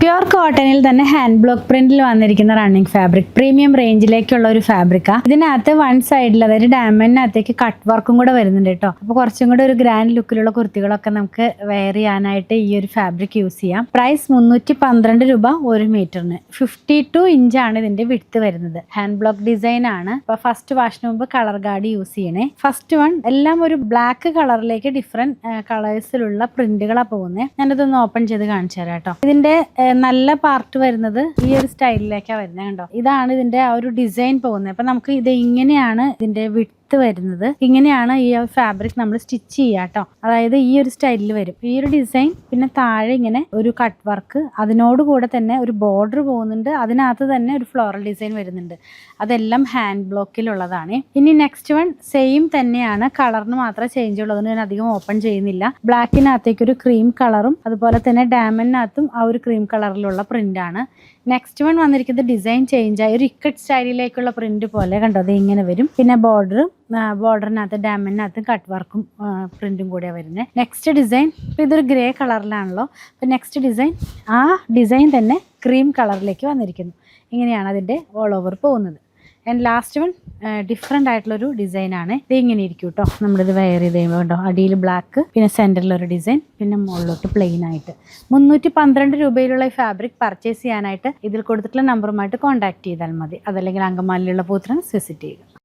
Pure കോട്ടണിൽ തന്നെ hand block പ്രിന്റിൽ വന്നിരിക്കുന്ന റണ്ണിങ് ഫാബ്രിക് പ്രീമിയം റേഞ്ചിലേക്കുള്ള ഒരു ഫാബ്രിക്കാണ്. ഇതിനകത്ത് വൺ സൈഡിൽ അതായത് ഡയമണ്ടിനകത്തേക്ക് കട്ട് വർക്കും കൂടെ വരുന്നുണ്ട് കേട്ടോ. അപ്പോൾ കുറച്ചും കൂടെ ഒരു ഗ്രാൻഡ് ലുക്കിലുള്ള കുർത്തികളൊക്കെ നമുക്ക് വെയർ ചെയ്യാനായിട്ട് ഈ ഒരു ഫാബ്രിക് യൂസ് ചെയ്യാം. പ്രൈസ് 312 രൂപ ഒരു മീറ്ററിന്. 52 ഇഞ്ചാണ് ഇതിന്റെ വിഡ്ത്ത് വരുന്നത്. ഹാൻഡ് ബ്ലോക്ക് ഡിസൈൻ ആണ്. അപ്പോൾ ഫസ്റ്റ് വാഷിന് മുമ്പ് കളർ ഗാർഡ് യൂസ് ചെയ്യണേ. ഫസ്റ്റ് വൺ എല്ലാം ഒരു ബ്ലാക്ക് കളറിലേക്ക് ഡിഫറെന്റ് കളേഴ്സിലുള്ള പ്രിന്റുകളാണ് പോകുന്നത്. ഞാനിതൊന്ന് ഓപ്പൺ ചെയ്ത് കാണിച്ചു തരാം കേട്ടോ. ഇതിന്റെ നല്ല പാർട്ട് വരുന്നത് ഈ ഒരു സ്റ്റൈലിലേക്കാണ് വരുന്നത്. കണ്ടോ, ഇതാണ് ഇതിന്റെ ആ ഒരു ഡിസൈൻ പോകുന്നത്. അപ്പൊ നമുക്ക് ഇത് ഇങ്ങനെയാണ് ഇതിന്റെ വിഡ്ത്ത് വരുന്നത്. ഇങ്ങനെയാണ് ഈ ഫാബ്രിക് നമ്മൾ സ്റ്റിച്ച് ചെയ്യുക കേട്ടോ. അതായത് ഈ ഒരു സ്റ്റൈലിൽ വരും ഈ ഒരു ഡിസൈൻ. പിന്നെ താഴെ ഇങ്ങനെ ഒരു കട്ട് വർക്ക്, അതിനോട് കൂടെ തന്നെ ഒരു ബോർഡർ പോകുന്നുണ്ട്. അതിനകത്ത് തന്നെ ഒരു ഫ്ലോറൽ ഡിസൈൻ വരുന്നുണ്ട്. അതെല്ലാം ഹാൻഡ് ബ്ലോക്കിലുള്ളതാണ്. ഇനി നെക്സ്റ്റ് വൺ സെയിം തന്നെയാണ്, കളറിന് മാത്രമേ ചേഞ്ച് ഉള്ളതുകൊണ്ട് ഞാൻ അധികം ഓപ്പൺ ചെയ്യുന്നില്ല. ബ്ലാക്കിനകത്തേക്ക് ഒരു ക്രീം കളറും അതുപോലെ തന്നെ ഡയമണ്ടിനകത്തും ആ ഒരു ക്രീം കളറിലുള്ള പ്രിന്റ് ആണ്. നെക്സ്റ്റ് വൺ വന്നിരിക്കുന്നത് ഡിസൈൻ ചേഞ്ച് ആയി ഒരു ഇക്കട്ട് സ്റ്റൈലിലേക്കുള്ള പ്രിന്റ് പോലെ. കണ്ടോ, അത് ഇങ്ങനെ വരും. പിന്നെ ബോർഡറിനകത്ത് ഡയമണ്ടിനകത്ത് കട്ട് വർക്കും പ്രിന്റും കൂടെയാണ് വരുന്നത്. നെക്സ്റ്റ് ഡിസൈൻ ഇപ്പോൾ ഇതൊരു ഗ്രേ കളറിലാണല്ലോ. അപ്പോൾ നെക്സ്റ്റ് ഡിസൈൻ ആ ഡിസൈൻ തന്നെ ക്രീം കളറിലേക്ക് വന്നിരിക്കുന്നു. ഇങ്ങനെയാണ് അതിൻ്റെ ഓൾ ഓവർ പോകുന്നത്. ആൻഡ് ലാസ്റ്റ് വൺ ഡിഫറെൻ്റ് ആയിട്ടുള്ളൊരു ഡിസൈനാണ്. ഇത് ഇങ്ങനെ ഇരിക്കും കേട്ടോ. നമ്മളിത് വെയർ ചെയ്ത് കഴിയുമ്പോൾ കേട്ടോ, അടിയിൽ ബ്ലാക്ക്, പിന്നെ സെൻറ്ററിലൊരു ഡിസൈൻ, പിന്നെ മുകളിലോട്ട് പ്ലെയിൻ ആയിട്ട്. 312 രൂപയിലുള്ള ഈ ഫാബ്രിക് പർച്ചേസ് ചെയ്യാനായിട്ട് ഇതിൽ കൊടുത്തിട്ടുള്ള നമ്പറുമായിട്ട് കോൺടാക്ട് ചെയ്താൽ മതി. അതല്ലെങ്കിൽ അങ്കമാലിയിലുള്ള പൂത്രൻസ് വിസിറ്റ് ചെയ്യുക.